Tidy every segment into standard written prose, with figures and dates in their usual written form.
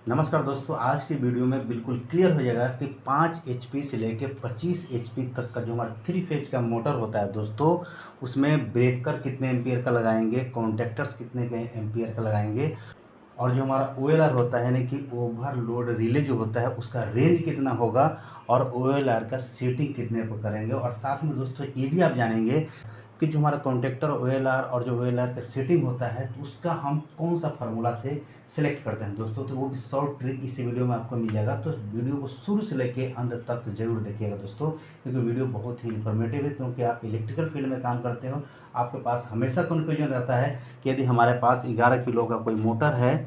नमस्कार दोस्तों, आज की वीडियो में बिल्कुल क्लियर हो जाएगा कि 5 एचपी से लेके 25 एचपी तक का जो हमारा 3 फेज का मोटर होता है दोस्तों, उसमें ब्रेकर कितने एम्पियर का लगाएंगे, कॉन्टैक्टर्स कितने के एम्पियर का लगाएंगे और जो हमारा ओएलआर होता है यानी कि ओवरलोड रिले जो होता है उसका रेंज कितना होगा और ओएलआर का सेटिंग कितने पर करेंगे। और साथ में दोस्तों ये भी आप जानेंगे कि जो हमारा कॉन्टैक्टर ओएलआर और जो ओएलआर का सेटिंग होता है तो उसका हम कौन सा फार्मूला से सिलेक्ट करते हैं दोस्तों। तो वो भी शॉर्ट ट्रिक इसी वीडियो में आपको मिल जाएगा, तो वीडियो को शुरू से लेके अंत तक जरूर देखिएगा दोस्तों, क्योंकि वीडियो बहुत ही इंफॉर्मेटिव है। क्योंकि आप इलेक्ट्रिकल फील्ड में काम करते हो, आपके पास हमेशा कन्फ्यूजन रहता है कि यदि हमारे पास 11 किलो का कोई मोटर है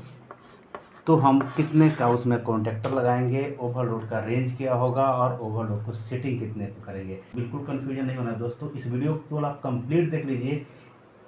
तो हम कितने का उसमें कॉन्टैक्टर लगाएंगे, ओवरलोड का रेंज क्या होगा और ओवरलोड को सेटिंग कितने पे करेंगे। बिल्कुल कंफ्यूजन नहीं होना दोस्तों, इस वीडियो को केवल आप कंप्लीट देख लीजिए।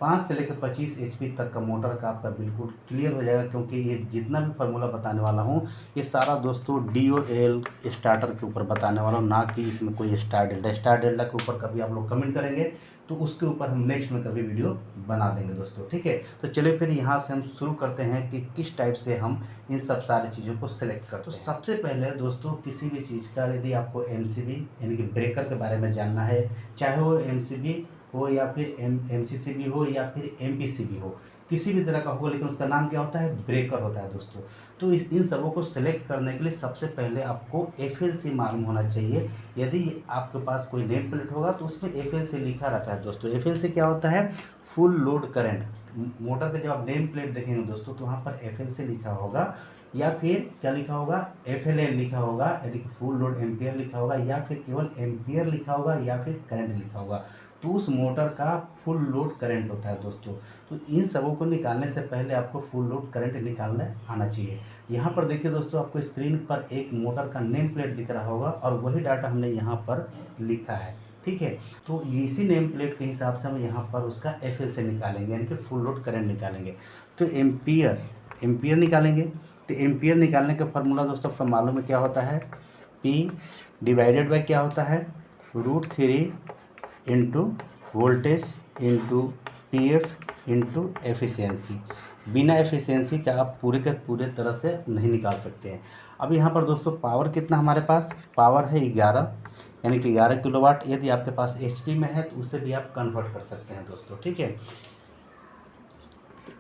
5 से लेकर 25 एचपी तक का मोटर का आपका बिल्कुल क्लियर हो जाएगा, क्योंकि ये जितना भी फार्मूला बताने वाला हूँ ये सारा दोस्तों DOL स्टार्टर के ऊपर बताने वाला हूँ, ना कि इसमें कोई स्टार डेल्टा के ऊपर कभी आप लोग कमेंट करेंगे तो उसके ऊपर हम नेक्स्ट में कभी वीडियो बना देंगे दोस्तों, ठीक है। तो चलिए फिर यहाँ से हम शुरू करते हैं कि किस टाइप से हम इन सब सारी चीज़ों को सिलेक्ट करते हैं। तो सबसे पहले दोस्तों किसी भी चीज़ का यदि आपको MCB यानी कि ब्रेकर के बारे में जानना है, चाहे वो MCB हो या फिर MCCB हो या फिर MPCB हो, किसी भी तरह का होगा, लेकिन उसका नाम क्या होता है, ब्रेकर होता है दोस्तों। तो इन सबों को सिलेक्ट करने के लिए सबसे पहले आपको FLC मालूम होना चाहिए। यदि आपके पास कोई नेम प्लेट होगा तो उसमें FLC लिखा रहता है दोस्तों। FLC क्या होता है, फुल लोड करंट। मोटर का जब आप नेम प्लेट देखेंगे दोस्तों तो वहाँ पर FLC लिखा होगा या फिर क्या लिखा होगा, FLL लिखा होगा, यानी कि फुल लोड एम्पियर लिखा होगा, या फिर केवल एम्पियर लिखा होगा, या फिर करंट लिखा होगा। तो उस मोटर का फुल लोड करंट होता है दोस्तों। तो इन सबों को निकालने से पहले आपको फुल लोड करंट निकालना आना चाहिए। यहाँ पर देखिए दोस्तों, आपको स्क्रीन पर एक मोटर का नेम प्लेट दिख रहा होगा और वही डाटा हमने यहाँ पर लिखा है, ठीक है। तो इसी नेम प्लेट के हिसाब से हम यहाँ पर उसका FL से निकालेंगे, यानी कि फुल लोड करंट निकालेंगे। तो एम्पियर निकालेंगे। तो एम्पियर निकालने का फार्मूला दोस्तों आपका मालूम है क्या होता है, P डिवाइडेड बाय क्या होता है, √3 into voltage into PF into efficiency. बिना एफिशिएंसी के आप पूरे के पूरे तरह से नहीं निकाल सकते हैं। अब यहाँ पर दोस्तों पावर कितना हमारे पास, पावर है 11, यानी कि 11 किलोवाट। यदि आपके पास HP में है तो उससे भी आप कन्वर्ट कर सकते हैं दोस्तों, ठीक है।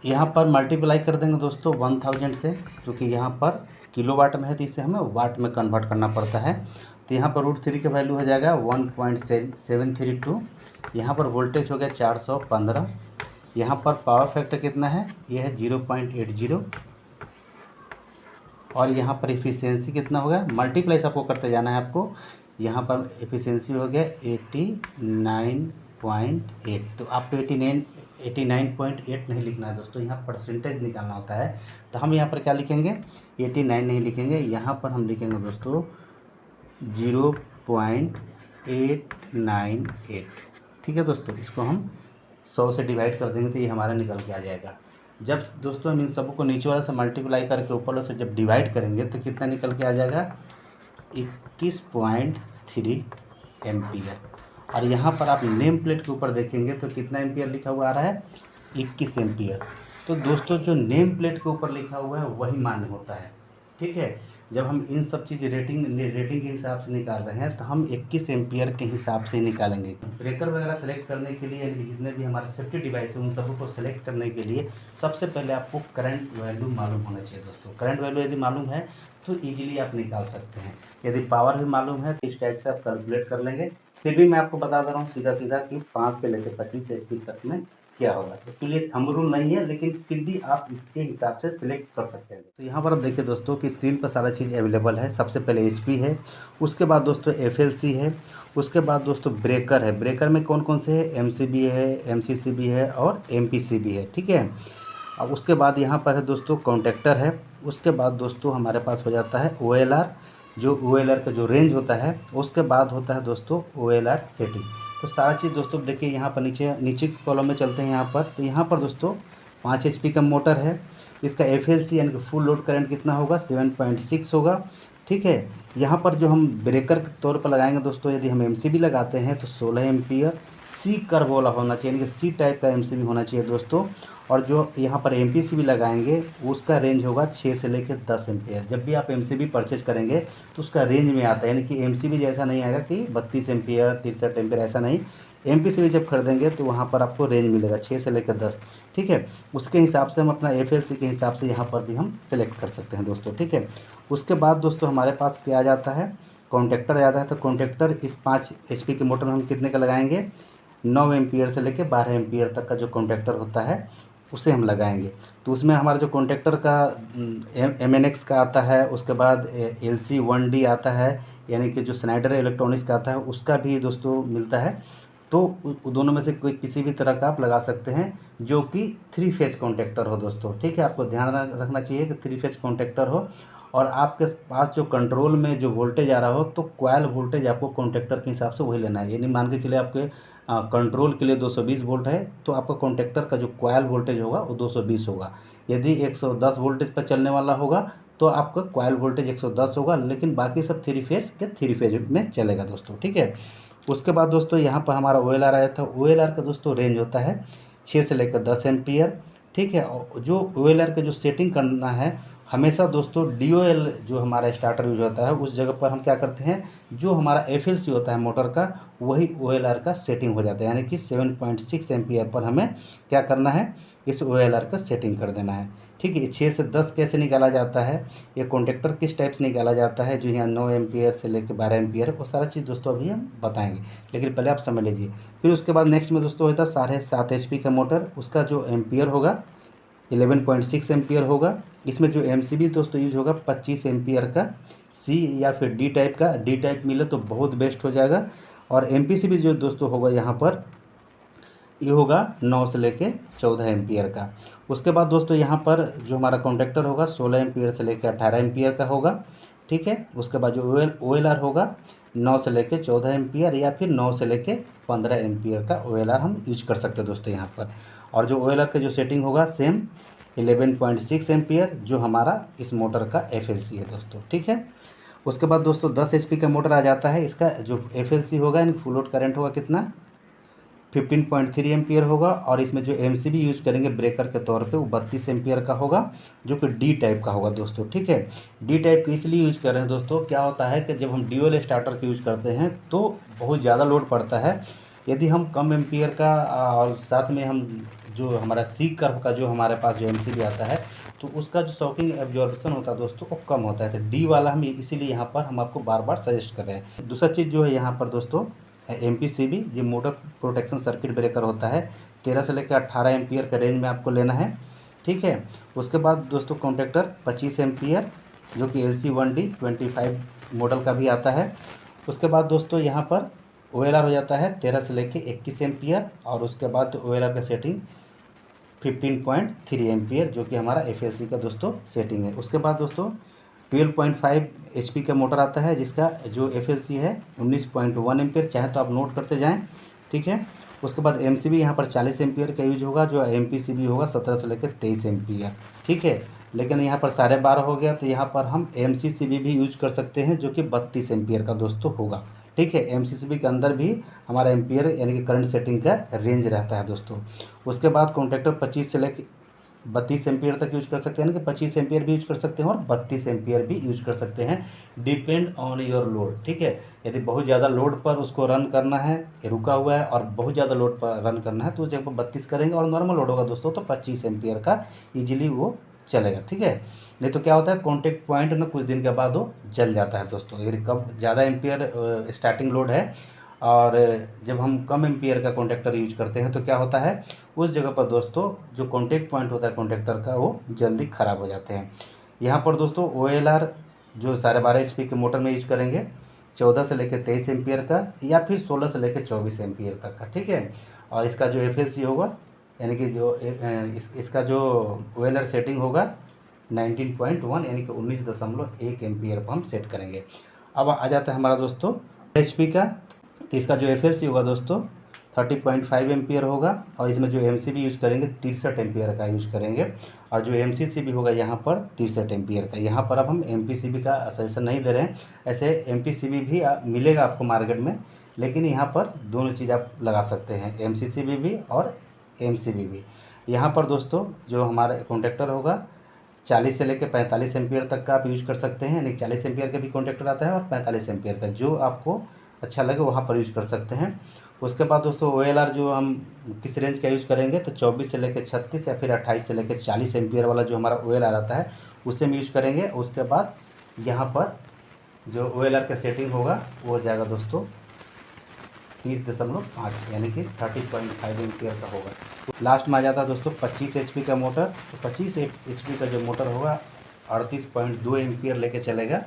यहाँ पर मल्टीप्लाई कर देंगे दोस्तों 1000 से, क्योंकि यहाँ पर किलोवाट में है तो इसे हमें वाट में कन्वर्ट करना पड़ता है। तो यहाँ पर √3 का वैल्यू हो जाएगा 1.732। यहाँ पर वोल्टेज हो गया 415। यहाँ पर पावर फैक्टर कितना है, ये है 0.80। और यहाँ पर एफिशिएंसी कितना होगा, मल्टीप्लाई आपको करते जाना है आपको। यहाँ पर एफिशिएंसी हो गया 89.8। तो आपको 89.8 नहीं लिखना है दोस्तों, यहाँ परसेंटेज निकालना होता है। तो हम यहाँ पर क्या लिखेंगे, 89 नहीं लिखेंगे, यहाँ पर हम लिखेंगे दोस्तों 0.898, ठीक है दोस्तों। इसको हम 100 से डिवाइड कर देंगे तो ये हमारा निकल के आ जाएगा। जब दोस्तों हम इन सबों को नीचे वाले से मल्टीप्लाई करके ऊपर वाले से जब डिवाइड करेंगे तो कितना निकल के आ जाएगा, 21.3 एम्पियर। और यहाँ पर आप नेम प्लेट के ऊपर देखेंगे तो कितना एम्पियर लिखा हुआ आ रहा है, 21 एम्पियर। तो दोस्तों जो नेम प्लेट के ऊपर लिखा हुआ है वही मान्य होता है, ठीक है। जब हम इन सब चीज़ रेटिंग के हिसाब से निकाल रहे हैं तो हम 21 एम्पियर के हिसाब से निकालेंगे। ब्रेकर वगैरह सेलेक्ट करने के लिए, जितने भी हमारे सेफ्टी डिवाइस है उन सबको को सेलेक्ट करने के लिए सबसे पहले आपको करंट वैल्यू मालूम होना चाहिए दोस्तों। करंट वैल्यू यदि मालूम है तो ईजिली आप निकाल सकते हैं। यदि पावर भी मालूम है तो इस टाइप से आप कैलकुलेट कर लेंगे। फिर भी मैं आपको बता दे रहा हूँ सीधा सीधा कि 5 से लेकर 25 एचपी तक में क्या होगा। इसके लिए थंब रूल नहीं है, लेकिन फिर भी आप इसके हिसाब से सिलेक्ट कर सकते हैं। तो यहाँ पर आप देखिए दोस्तों कि स्क्रीन पर सारा चीज़ अवेलेबल है। सबसे पहले HP है, उसके बाद दोस्तों FLC है, उसके बाद दोस्तों ब्रेकर है। ब्रेकर में कौन कौन से है, MCB है, MCCB है और MPCB है, ठीक है। अब उसके बाद यहाँ पर है दोस्तों कॉन्टैक्टर है। उसके बाद दोस्तों हमारे पास हो जाता है OLR, जो OLR का जो रेंज होता है। उसके बाद होता है दोस्तों OLR सेटिंग। तो सारा चीज़ दोस्तों देखिए यहाँ पर नीचे के कॉलम में चलते हैं यहाँ पर। तो यहाँ पर दोस्तों 5 HP का मोटर है, इसका FLC यानी कि फुल लोड करंट कितना होगा, 7.6 होगा, ठीक है। यहाँ पर जो हम ब्रेकर के तौर पर लगाएंगे दोस्तों, यदि हम MCB लगाते हैं तो 16 एम्पियर। C कर्व वाला होना चाहिए, यानी कि C टाइप का MCB होना चाहिए दोस्तों। और जो यहाँ पर MPCB लगाएंगे उसका रेंज होगा 6 से लेकर 10 एम्पियर। जब भी आप MCB परचेज करेंगे तो उसका रेंज में आता है, यानी कि MCB जैसा नहीं आएगा कि 32 एम्पियर 63 एम्पियर, ऐसा नहीं। MPCB जब खरीदेंगे तो वहाँ पर आपको रेंज मिलेगा 6 से लेकर 10, ठीक है। उसके हिसाब से हम अपना FLC के हिसाब से यहाँ पर भी हम सेलेक्ट कर सकते हैं दोस्तों, ठीक है। उसके बाद दोस्तों हमारे पास क्या आ जाता है, कॉन्टेक्टर आ जाता है। तो कॉन्टेक्टर इस 5 HP के मोटर में हम कितने का लगाएंगे, 9 एम्पियर से लेकर 12 एम्पियर तक का जो कॉन्टेक्टर होता है उसे हम लगाएंगे। तो उसमें हमारा जो कॉन्टेक्टर का MNX का आता है, उसके बाद LC1D आता है, यानी कि जो स्नाइडर इलेक्ट्रॉनिक्स का आता है उसका भी दोस्तों मिलता है। तो दोनों में से कोई किसी भी तरह का आप लगा सकते हैं जो कि 3 फेज कॉन्टेक्टर हो दोस्तों, ठीक है। आपको ध्यान रखना चाहिए कि 3 फेज कॉन्टेक्टर हो और आपके पास जो कंट्रोल में जो वोल्टेज आ रहा हो तो कॉइल वोल्टेज आपको कॉन्टेक्टर के हिसाब से वही लेना है। यानी मान के चलिए आपके कंट्रोल के लिए 220 वोल्ट है तो आपका कॉन्टेक्टर का जो कॉइल वोल्टेज होगा वो 220 होगा। यदि 110 वोल्टेज पर चलने वाला होगा तो आपका कॉइल वोल्टेज 110 होगा, लेकिन बाकी सब 3 फेज के 3 फेज में चलेगा दोस्तों, ठीक है। उसके बाद दोस्तों यहाँ पर हमारा OLR आया था। OLR का दोस्तों रेंज होता है 6 से लेकर 10 एम्पियर, ठीक है। और जो OLR का जो सेटिंग करना है, हमेशा दोस्तों DOL जो हमारा स्टार्टर यूज होता है उस जगह पर हम क्या करते हैं, जो हमारा FLC होता है मोटर का वही OLR का सेटिंग हो जाता है। यानी कि 7.6 एम्पियर पर हमें क्या करना है, इस OLR का सेटिंग कर देना है, ठीक है। 6 से 10 कैसे निकाला जाता है, ये कॉन्टेक्टर किस टाइप से निकाला जाता है, जो यहाँ 9 एम्पियर से लेकर 12 एम्पियर, वो सारा चीज़ दोस्तों अभी हम बताएंगे, लेकिन पहले आप समझ लीजिए। फिर उसके बाद नेक्स्ट में दोस्तों होता है 7.5 HP का मोटर, उसका जो एम्पियर होगा 11.6 एम्पियर होगा। इसमें जो MCB दोस्तों यूज होगा 25 एम्पियर का, C या फिर D टाइप का, D टाइप मिले तो बहुत बेस्ट हो जाएगा। और MPCB जो दोस्तों होगा यहाँ पर ये होगा 9 से लेके 14 एम्पियर का। उसके बाद दोस्तों यहाँ पर जो हमारा कॉन्टेक्टर होगा 16 एम्पियर से लेकर 18 एम्पियर का होगा, ठीक है। उसके बाद जो OLR होगा 9 से लेके 14 एम्पियर या फिर 9 से लेके 15 एम्पियर का OLR हम यूज कर सकते हैं दोस्तों यहाँ पर। और जो OLR का जो सेटिंग होगा सेम 11.6 एम्पियर जो हमारा इस मोटर का FLC है दोस्तों, ठीक है। उसके बाद दोस्तों 10 HP का मोटर आ जाता है। इसका जो FLC होगा यानी फुल लोड करंट होगा कितना, 15.3 एम्पियर होगा। और इसमें जो MCB यूज करेंगे ब्रेकर के तौर पे वो 32 एम्पियर का होगा, जो कि D टाइप का होगा दोस्तों, ठीक है। D टाइप की इसलिए यूज कर रहे हैं दोस्तों, क्या होता है कि जब हम DOL स्टार्टर का यूज करते हैं तो बहुत ज़्यादा लोड पड़ता है। यदि हम कम एम्पियर का और साथ में हम जो हमारा C कर्व का जो हमारे पास जो MCB आता है तो उसका जो शॉकिंग एब्जॉर्प्शन होता है दोस्तों वो कम होता है। तो D वाला हम इसीलिए यहाँ पर हम आपको बार बार सजेस्ट कर रहे हैं। दूसरा चीज़ जो है यहाँ पर दोस्तों MPCB ये मोटर प्रोटेक्शन सर्किट ब्रेकर होता है, 13 से लेकर 18 एम्पियर का रेंज में आपको लेना है, ठीक है। उसके बाद दोस्तों कॉन्टेक्टर 25 एम्पियर जो कि LC1D 25 मॉडल का भी आता है। उसके बाद दोस्तों यहाँ पर OLR हो जाता है 13 से लेकर 21 एम्पियर और उसके बाद OLR का सेटिंग 15.3 एम्पियर जो कि हमारा FLC का दोस्तों सेटिंग है। उसके बाद दोस्तों 12.5 HP का मोटर आता है जिसका जो FLC है 19.1 एम्पियर, चाहे तो आप नोट करते जाएं, ठीक है। उसके बाद MCB यहाँ पर 40 एम्पियर का यूज होगा, जो MPCB होगा 17 से लेकर 23 एम्पियर, ठीक है। लेकिन यहाँ पर 12.5 हो गया तो यहाँ पर हम MCCB भी यूज कर सकते हैं जो कि 32 एम्पियर का दोस्तों होगा, ठीक है। MCCB के अंदर भी हमारा एम्पियर यानी कि करंट सेटिंग का रेंज रहता है दोस्तों। उसके बाद कॉन्टेक्टर 25 से लेकर 32 एम्पियर तक यूज कर सकते हैं, ना कि 25 एम्पियर भी यूज कर सकते हैं और 32 एम्पियर भी यूज कर सकते हैं, डिपेंड ऑन योर लोड, ठीक है। यदि बहुत ज़्यादा लोड पर उसको रन करना है, ये रुका हुआ है और बहुत ज़्यादा लोड पर रन करना है तो उस जगह पर 32 करेंगे, और नॉर्मल लोड होगा दोस्तों तो 25 एम्पियर का ईजिली वो चलेगा, ठीक है। नहीं तो क्या होता है कॉन्टेक्ट पॉइंट ना कुछ दिन के बाद वो जल जाता है दोस्तों। यदि कब ज़्यादा एम्पियर स्टार्टिंग लोड है और जब हम कम एम्पियर का कॉन्टेक्टर यूज करते हैं तो क्या होता है उस जगह पर दोस्तों जो कॉन्टेक्ट पॉइंट होता है कॉन्टेक्टर का वो जल्दी ख़राब हो जाते हैं। यहाँ पर दोस्तों OLR जो 12.5 HP के मोटर में यूज करेंगे 14 से लेकर 23 एम्पियर का या फिर 16 से लेकर 24 एम्पियर तक का, ठीक है। और इसका जो FLC होगा यानी कि जो इसका जो OLR सेटिंग होगा 19.1 यानी कि 19.1 एम्पियर पर हम सेट करेंगे। अब आ जाता है हमारा दोस्तों HP का, तो इसका जो FLC होगा दोस्तों 30.5 एम्पियर होगा और इसमें जो MCB यूज करेंगे 63 एम्पियर का यूज करेंगे और जो MCCB होगा यहाँ पर 63 एम्पियर का। यहाँ पर अब हम MPCB का सजेशन नहीं दे रहे हैं, ऐसे MPCB भी मिलेगा आपको मार्केट में, लेकिन यहाँ पर दोनों चीज़ आप लगा सकते हैं, MCCB भी और MCB भी। यहाँ पर दोस्तों जो हमारा कॉन्टैक्टर होगा 40 से लेकर 45 एम्पियर तक का आप यूज कर सकते हैं, यानी 40 एम्पियर का भी कॉन्टैक्टर आता है और 45 एम्पियर का, जो आपको अच्छा लगे वहाँ पर यूज कर सकते हैं। उसके बाद दोस्तों OLR जो हम किस रेंज का यूज करेंगे, तो 24 से लेकर 36 या फिर 28 से लेकर 40 एम्पियर वाला जो हमारा OLR आता है उसे हम यूज करेंगे। उसके बाद यहाँ पर जो OLR का सेटिंग होगा वो हो जाएगा दोस्तों 30.5 यानी कि 30.5 एम्पियर का होगा। लास्ट में आ जाता है दोस्तों 25 HP का मोटर। तो 25 HP का जो मोटर होगा 38.2 एम्पियर लेके चलेगा।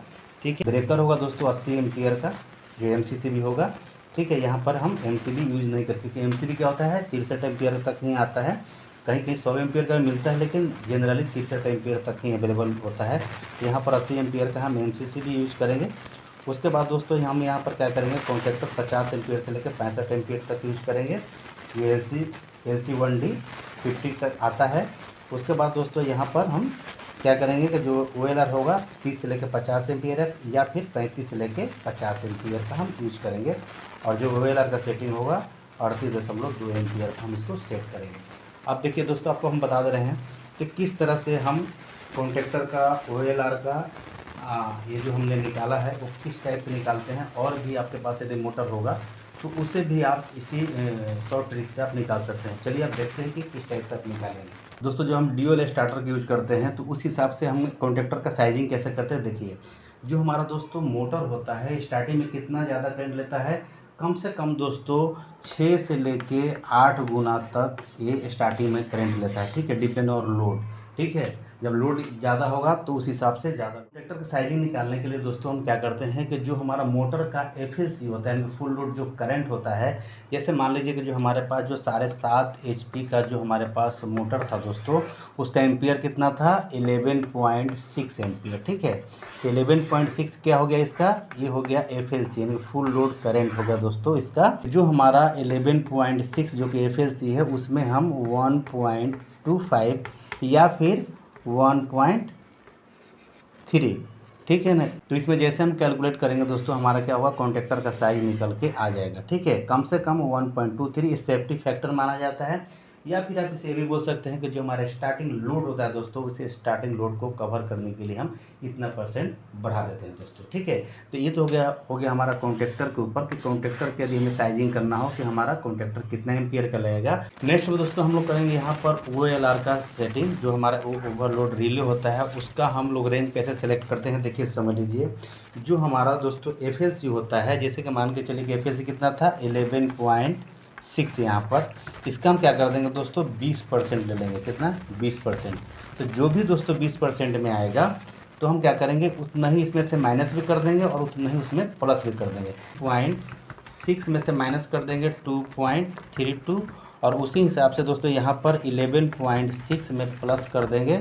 ठीक है, ब्रेकर होगा दोस्तों 80 एम्पियर का, जो MCCB होगा। ठीक है, यहाँ पर हम MCB यूज नहीं करते, क्योंकि MCB क्या होता है 63 एम्पियर तक ही आता है, कहीं कहीं 100 एम्पियर का मिलता है, लेकिन जनरली 63 एम्पियर तक ही अवेलेबल होता है। यहाँ पर 80 एम्पियर का हम MCCB यूज करेंगे। उसके बाद दोस्तों हम यहाँ पर क्या करेंगे, कॉन्टैक्टर 50 एम्पियर से लेकर 65 एम्पियर तक यूज करेंगे। ये LC1D 50 तक आता है। उसके बाद दोस्तों यहाँ पर हम क्या करेंगे कि जो OLR होगा 30 से लेकर 50 एम्पियर है, या फिर 35 से लेकर 50 एम्पियर का हम यूज करेंगे। और जो OLR का सेटिंग होगा 38.2 एम्पियर का हम इसको सेट करेंगे। अब देखिए दोस्तों, आपको हम बता दे रहे हैं कि किस तरह से हम कॉन्टैक्टर का OLR का ये जो हमने निकाला है वो किस टाइप से निकालते हैं। और भी आपके पास यदि मोटर होगा तो उसे भी आप इसी शॉर्ट ट्रिक से आप निकाल सकते हैं। चलिए आप देखते हैं कि किस टाइप से आप निकालेंगे। दोस्तों जो हम ड्यूल स्टार्टर का यूज करते हैं तो उस हिसाब से हम कॉन्टैक्टर का साइजिंग कैसे करते हैं। देखिए, जो हमारा दोस्तों मोटर होता है स्टार्टिंग में कितना ज़्यादा करंट लेता है, कम से कम दोस्तों 6 से लेके 8 गुना तक ये स्टार्टिंग में करंट लेता है। ठीक है, डिपेंड और लोड। ठीक है, जब लोड ज़्यादा होगा तो उस हिसाब से ज़्यादा। ट्रैक्टर का साइजिंग निकालने के लिए दोस्तों हम क्या करते हैं कि जो हमारा मोटर का FLC होता है, फुल लोड जो करंट होता है, जैसे मान लीजिए कि जो हमारे पास जो 7.5 HP का जो हमारे पास मोटर था दोस्तों, उसका एम्पियर कितना था 11.6 एम्पियर। ठीक है, 11.6 क्या हो गया इसका, ये हो गया FLC यानी फुल लोड करंट हो गया दोस्तों इसका। जो हमारा 11.6 जो कि FLC है उसमें हम 1.25 या फिर 1.3, ठीक है ना। तो इसमें जैसे हम कैलकुलेट करेंगे दोस्तों, हमारा क्या होगा, कॉन्टैक्टर का साइज निकल के आ जाएगा। ठीक है, कम से कम 1.23 इस सेफ्टी फैक्टर माना जाता है। या फिर आप इसे भी बोल सकते हैं कि जो हमारा स्टार्टिंग लोड होता है दोस्तों, उसे स्टार्टिंग लोड को कवर करने के लिए हम इतना परसेंट बढ़ा देते हैं दोस्तों। ठीक है, तो ये तो हो गया हमारा कॉन्टैक्टर के ऊपर कि कॉन्टैक्टर के यदि हमें साइजिंग करना हो कि हमारा कॉन्टैक्टर कितना एम्पियर का लगेगा। नेक्स्ट में दोस्तों हम लोग करेंगे यहाँ पर OLR का सेटिंग। जो हमारा ओवरलोड रिले होता है उसका हम लोग रेंज कैसे सेलेक्ट करते हैं, देखिए समझ लीजिए। जो हमारा दोस्तों FLC होता है, जैसे कि मान के चलिए कि FLC कितना था 11.6, यहाँ पर इसका हम क्या कर देंगे दोस्तों 20% ले लेंगे। कितना 20%। तो जो भी दोस्तों 20% में आएगा तो हम क्या करेंगे, उतना ही इसमें से माइनस भी कर देंगे और उतना ही उसमें प्लस भी कर देंगे। 0.6 में से माइनस कर देंगे 2.32, और उसी हिसाब से दोस्तों यहाँ पर 11.6 में प्लस कर देंगे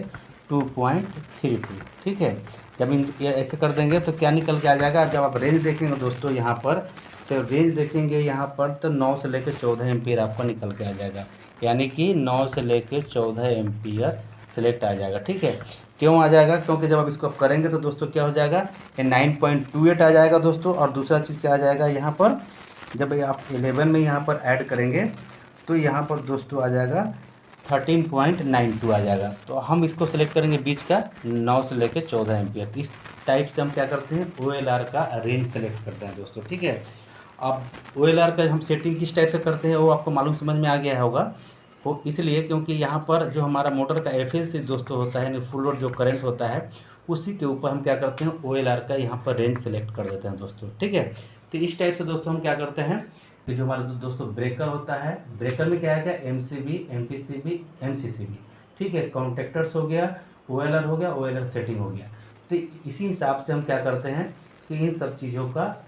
2.32। ठीक है, जब ये ऐसे कर देंगे तो क्या निकल के आ जाएगा, जब आप रेंज देखेंगे दोस्तों यहाँ पर, तो रेंज देखेंगे यहाँ पर तो 9 से लेकर 14 एम्पियर आपको निकल के आ जाएगा, यानी कि 9 से लेकर 14 एम्पियर सेलेक्ट आ जाएगा। ठीक है, क्यों आ जाएगा, क्योंकि जब आप इसको आप करेंगे तो दोस्तों क्या हो जाएगा, ये 9.28 आ जाएगा दोस्तों। और दूसरा चीज़ क्या आ जाएगा, यहाँ पर जब आप 11 में यहाँ पर ऐड करेंगे तो यहाँ पर दोस्तों आ जाएगा 13.92 आ जाएगा। तो हम इसको सेलेक्ट करेंगे बीच का 9 से लेकर 14 एम्पियर। इस टाइप से हम क्या करते हैं, OLR का रेंज सेलेक्ट करते हैं दोस्तों। ठीक है, अब OLR का हम सेटिंग किस टाइप से करते हैं वो आपको मालूम समझ में आ गया होगा। वो इसलिए क्योंकि यहाँ पर जो हमारा मोटर का FLC दोस्तों होता है, यानी फुल लोड जो करंट होता है, उसी के ऊपर हम क्या करते हैं OLR का यहाँ पर रेंज सेलेक्ट कर देते हैं दोस्तों। ठीक है, तो इस टाइप से दोस्तों हम क्या करते हैं कि जो हमारा दोस्तों ब्रेकर होता है, ब्रेकर में क्या है, MCB, MPCB, MCCB। ठीक है, कॉन्टैक्टर्स हो गया, OLR हो गया, OLR सेटिंग हो गया। तो इसी हिसाब से हम क्या करते हैं कि इन सब चीज़ों का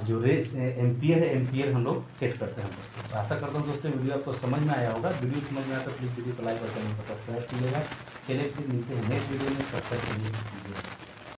जो रेंज एम्पियर है, एम्पियर हम लोग सेट करते हैं दोस्तों। तो आशा करता हूँ दोस्तों वीडियो आपको समझ में आया होगा। वीडियो समझ में आया तो प्लीज़ वीडियो को लाइक और चैनल को सब्सक्राइब कीजिएगा। चलिए फिर मिलते हैं नेक्स्ट वीडियो में, तब तक के लिए।